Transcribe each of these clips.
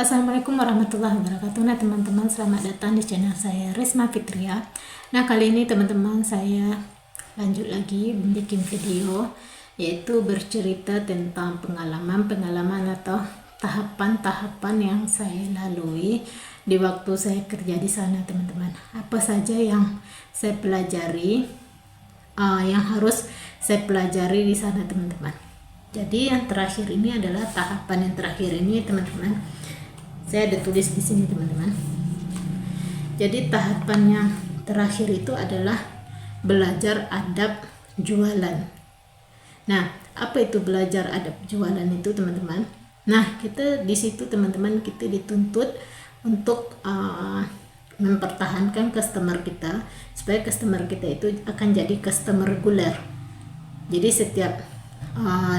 Assalamualaikum warahmatullahi wabarakatuh. Nah teman-teman, selamat datang di channel saya Risma Fitria. Nah kali ini teman-teman saya lanjut lagi bikin video, yaitu bercerita tentang pengalaman atau tahapan-tahapan yang saya lalui di waktu saya kerja di sana teman-teman. Apa saja yang saya pelajari, yang harus saya pelajari di sana teman-teman. Jadi yang terakhir ini adalah tahapan yang terakhir ini teman-teman. Saya ada tulis di sini teman-teman. Jadi tahapan yang terakhir itu adalah belajar adab jualan. Nah, apa itu belajar adab jualan itu teman-teman? Nah, kita di situ teman-teman, kita dituntut untuk mempertahankan customer kita supaya customer kita itu akan jadi customer reguler. Jadi setiap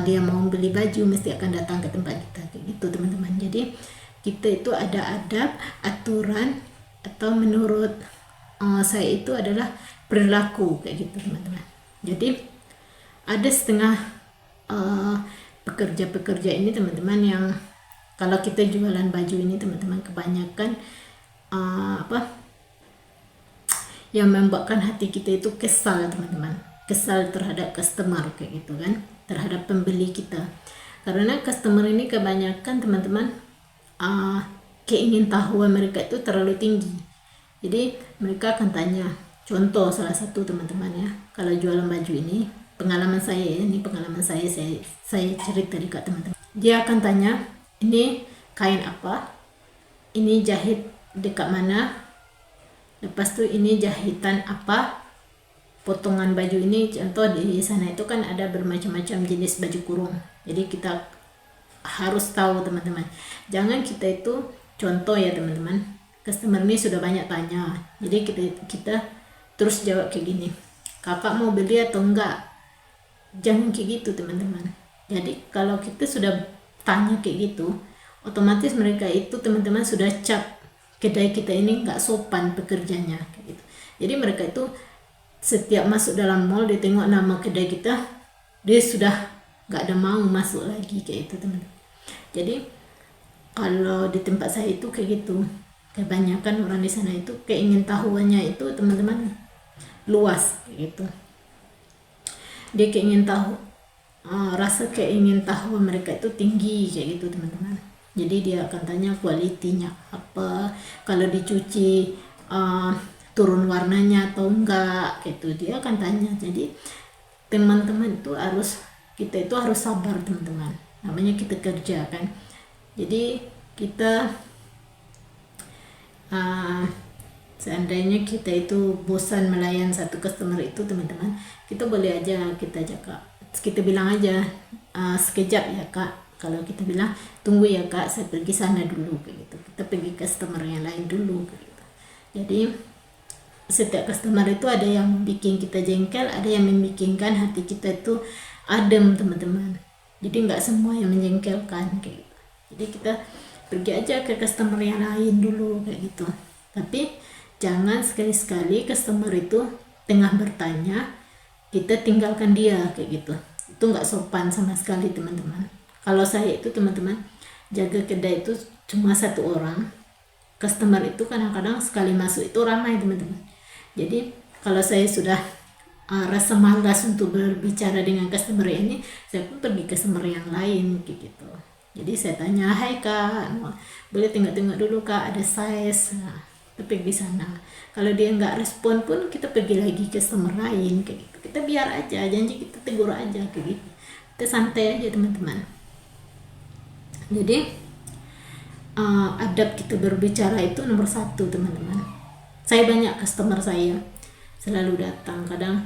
dia mau beli baju mesti akan datang ke tempat kita, kayak gitu teman-teman. Jadi kita itu ada adab, aturan, atau menurut saya itu adalah perilaku, kayak gitu teman-teman. Jadi ada setengah pekerja-pekerja ini teman-teman yang kalau kita jualan baju ini teman-teman, kebanyakan yang membuatkan hati kita itu kesal teman-teman, kesal terhadap customer, kayak gitu kan, terhadap pembeli kita. Karena customer ini kebanyakan teman-teman keingintahuan mereka itu terlalu tinggi. Jadi mereka akan tanya, contoh salah satu teman-teman ya, kalau jualan baju ini, pengalaman saya ya, ini pengalaman saya cerita dekat teman-teman. Dia akan tanya, ini kain apa, ini jahit dekat mana, lepas tu ini jahitan apa, potongan baju ini. Contoh di sana itu kan ada bermacam-macam jenis baju kurung, jadi kita harus tahu teman-teman. Jangan kita itu, contoh ya teman-teman, customer ini sudah banyak tanya, jadi kita terus jawab kayak gini, kakak mau beli atau enggak. Jangan kayak gitu teman-teman. Jadi kalau kita sudah tanya kayak gitu, otomatis mereka itu teman-teman sudah cap kedai kita ini enggak sopan pekerjanya, kayak gitu. Jadi mereka itu setiap masuk dalam mall, dia tengok nama kedai kita, dia sudah nggak ada mau masuk lagi, kayak itu teman-teman. Jadi kalau di tempat saya itu kayak gitu, kebanyakan orang di sana itu keingintahuannya itu teman-teman luas, kayak gitu. Dia rasa keingintahuan mereka itu tinggi, kayak gitu teman-teman. Jadi dia akan tanya kualitinya apa, kalau dicuci turun warnanya atau enggak, gitu dia akan tanya. Jadi teman-teman itu kita itu harus sabar teman-teman, namanya kita kerja kan. Jadi kita seandainya kita itu bosan melayan satu customer itu teman-teman, kita boleh aja kita bilang aja, sekejap ya kak, kalau kita bilang tunggu ya kak, saya pergi sana dulu, kayak gitu. Kita pergi customer yang lain dulu, kayak gitu. Jadi setiap customer itu ada yang bikin kita jengkel, ada yang membikinkan hati kita itu adem teman-teman. Jadi nggak semua yang menjengkelkan, kayak gitu. Jadi kita pergi aja ke customer yang lain dulu, kayak gitu. Tapi jangan sekali-sekali customer itu tengah bertanya kita tinggalkan dia, kayak gitu. Itu nggak sopan sama sekali teman-teman. Kalau saya itu teman-teman jaga kedai itu cuma satu orang, customer itu kadang-kadang sekali masuk itu ramai teman-teman. Jadi kalau saya sudah rasa malas untuk berbicara dengan customer ini, saya pun pergi ke customer yang lain, kayak gitu. Jadi saya tanya, hai kak, boleh tengok-tengok dulu kak, ada size. Nah, kita pergi di sana. Kalau dia nggak respon pun kita pergi lagi ke customer lain, kayak gitu. Kita biar aja, janji kita tegur aja, kayak gitu. Kita santai aja teman-teman. Jadi adab kita berbicara itu nomor satu teman-teman. Saya banyak customer saya selalu datang, kadang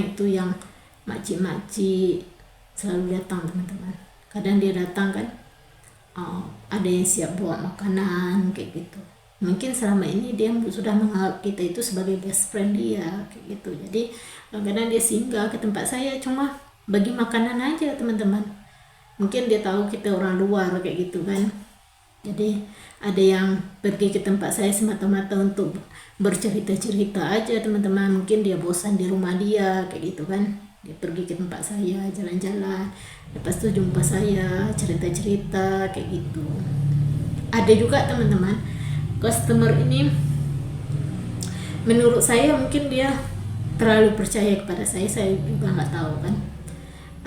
itu yang makcik-makcik selalu datang teman-teman. Kadang dia datang kan, ada yang siap bawa makanan, kayak gitu. Mungkin selama ini dia sudah menganggap kita itu sebagai best friend dia, kayak gitu. Jadi kadang dia singgah ke tempat saya cuma bagi makanan aja teman-teman. Mungkin dia tahu kita orang luar, kayak gitu kan. Jadi ada yang pergi ke tempat saya semata-mata untuk bercerita-cerita aja teman-teman. Mungkin dia bosan di rumah dia, kayak gitu kan. dia pergi ke tempat saya jalan-jalan, lepas itu jumpa saya cerita-cerita kayak gitu. Ada juga teman-teman customer ini, menurut saya mungkin dia terlalu percaya kepada saya juga nggak tahu kan.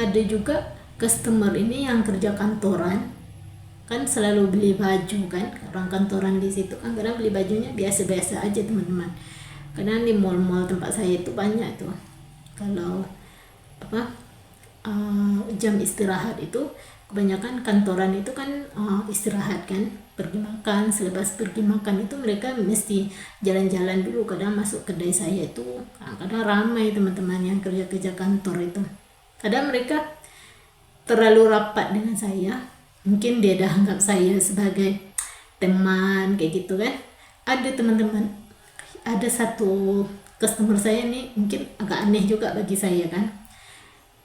Ada juga customer ini yang kerja kantoran, kan selalu beli baju kan, orang kantoran di situ kan kadang beli bajunya biasa-biasa aja teman-teman. Karena di mall-mall tempat saya itu banyak tuh, kalau jam istirahat itu kebanyakan kantoran itu kan istirahat kan, pergi makan. Selepas pergi makan itu mereka mesti jalan-jalan dulu, kadang masuk kedai saya itu kadang ramai teman-teman yang kerja kantor itu. Kadang mereka terlalu rapat dengan saya, mungkin dia dah anggap saya sebagai teman kayak gitu kan. Ada teman-teman, ada satu customer saya nih mungkin agak aneh juga bagi saya kan.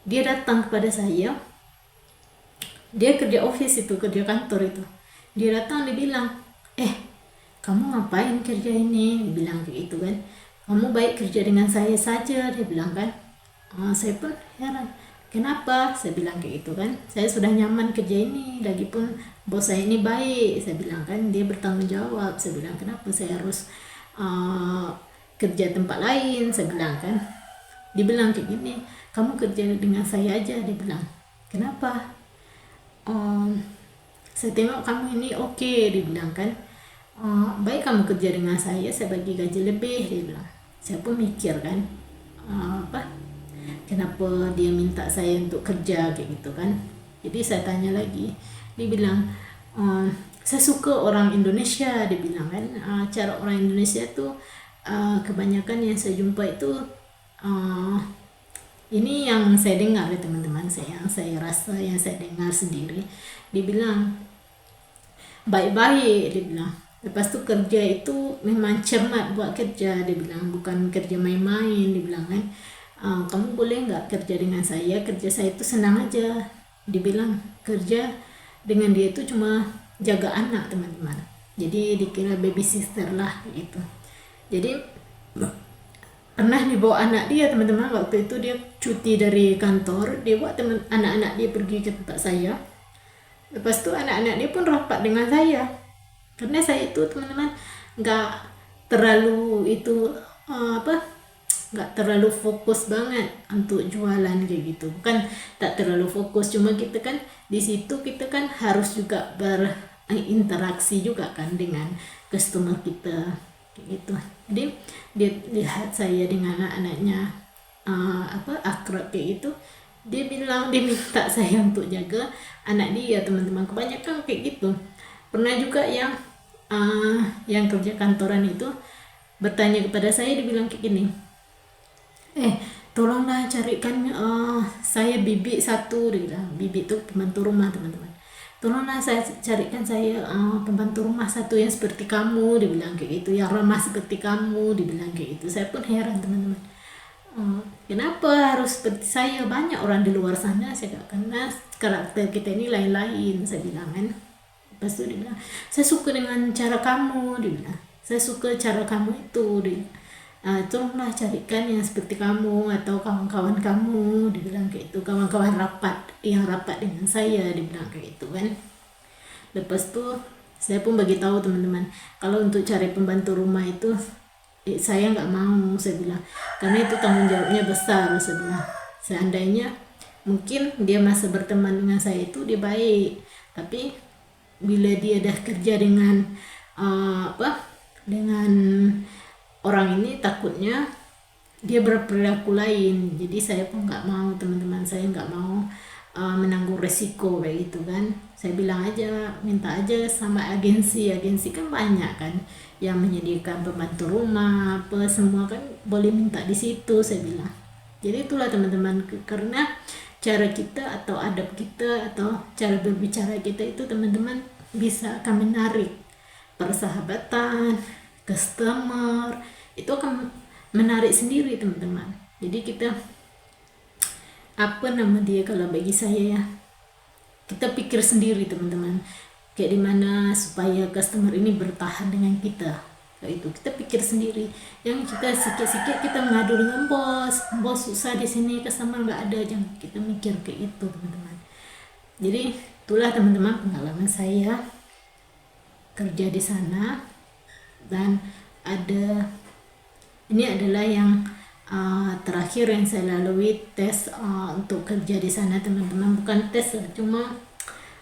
Dia datang kepada saya, dia kerja office itu, kerja kantor itu. Dia datang, dia bilang, kamu ngapain kerja ini? Dia bilang kayak gitu kan. Kamu baik kerja dengan saya saja, dia bilang kan. Saya pun heran, kenapa? Saya bilang kayak gitu kan. Saya sudah nyaman kerja ini, lagipun bos saya ini baik, saya bilang kan. Dia bertanggung jawab. Saya bilang kenapa saya harus kerja tempat lain, saya bilang kan. Dia bilang kayak gini, kamu kerja dengan saya aja, dia bilang. Kenapa? Saya tengok kamu ini oke, dia bilang kan. Baik kamu kerja dengan saya bagi gaji lebih, dia bilang. Saya pun mikir kan, kenapa dia minta saya untuk kerja kayak gitu kan. Jadi saya tanya lagi, dia bilang, saya suka orang Indonesia, dia bilang kan. Cara orang Indonesia tuh kebanyakan yang saya jumpa itu, ini yang saya dengar ya teman-teman, yang saya rasa, yang saya dengar sendiri. Dia bilang baik-baik, dia bilang. Lepas tu kerja itu memang cermat buat kerja, dia bilang, bukan kerja main-main, dia bilang kan. Kamu boleh nggak kerja dengan saya? Kerja saya itu senang aja, dia bilang. Kerja dengan dia itu cuma jaga anak teman-teman, jadi dikira babysitter lah gitu. Jadi pernah dibawa anak dia teman-teman, waktu itu dia cuti dari kantor, dia bawa anak-anak dia pergi ke tempat saya. Lepas tu anak-anak dia pun rapat dengan saya, karena saya itu teman-teman nggak terlalu itu nggak terlalu fokus banget untuk jualan kayak gitu. Bukan tak terlalu fokus, cuma kita kan di situ kita kan harus juga berinteraksi juga kan dengan customer kita kayak gitu. Jadi dia lihat saya dengan anak-anaknya akrab kayak gitu, dia bilang, dia minta saya untuk jaga anak dia teman-teman. Kebanyakan kayak gitu. Pernah juga yang kerja kantoran itu bertanya kepada saya, dia bilang kayak gini, tolonglah carikan saya bibik satu, dia bilang. Bibik itu pembantu rumah teman-teman. Tolonglah saya carikan saya pembantu rumah satu yang seperti kamu, dia bilang kayak gitu, yang ramah seperti kamu, dia bilang kayak gitu. Saya pun heran teman-teman, kenapa harus seperti saya? Banyak orang di luar sana, saya kata, karena karakter kita ini lain-lain, saya bilang kan. Lepas itu dia bilang, saya suka dengan cara kamu, dia bilang. Saya suka cara kamu itu, dia. Tolonglah carikan yang seperti kamu atau kawan-kawan kamu, dia bilang kayak itu, kawan-kawan yang rapat dengan saya, dia bilang kayak itu kan. Lepas itu saya pun bagi tahu teman-teman, kalau untuk cari pembantu rumah itu saya nggak mau, saya bilang, karena itu tanggung jawabnya besar, saya bilang. Seandainya mungkin dia masa berteman dengan saya itu dia baik, tapi bila dia dah kerja dengan dengan orang ini, takutnya dia berperilaku lain. Jadi saya pun nggak mau teman-teman, saya nggak mau menanggung resiko kayak gitu kan. Saya bilang aja, minta aja sama agensi kan banyak kan yang menyediakan pembantu rumah, semua kan boleh minta di situ, saya bilang. Jadi itulah teman-teman, karena cara kita atau adab kita atau cara berbicara kita itu teman-teman bisa akan menarik persahabatan, customer, itu akan menarik sendiri teman-teman. Jadi kita kalau bagi saya ya, kita pikir sendiri teman-teman, kayak dimana supaya customer ini bertahan dengan kita. kayak itu kita pikir sendiri. Yang kita sikit-sikit kita mengadu dengan bos susah di sini, customer nggak ada, jangan kita mikir kayak itu teman-teman. Jadi itulah teman-teman pengalaman saya kerja di sana. Dan ini adalah yang terakhir yang saya lalui tes untuk kerja di sana teman-teman, bukan tes lah, cuma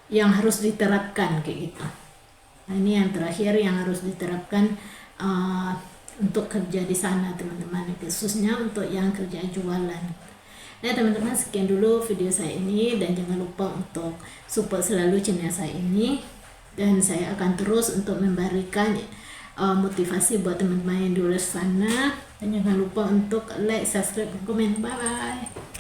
yang harus diterapkan kayak gitu. Nah, ini yang terakhir yang harus diterapkan untuk kerja di sana teman-teman, khususnya untuk yang kerja jualan. Nah teman-teman, sekian dulu video saya ini, dan jangan lupa untuk support selalu channel saya ini, dan saya akan terus untuk memberikan motivasi buat teman-teman yang di luar sana. Dan jangan lupa untuk like, subscribe, dan komen. Bye bye.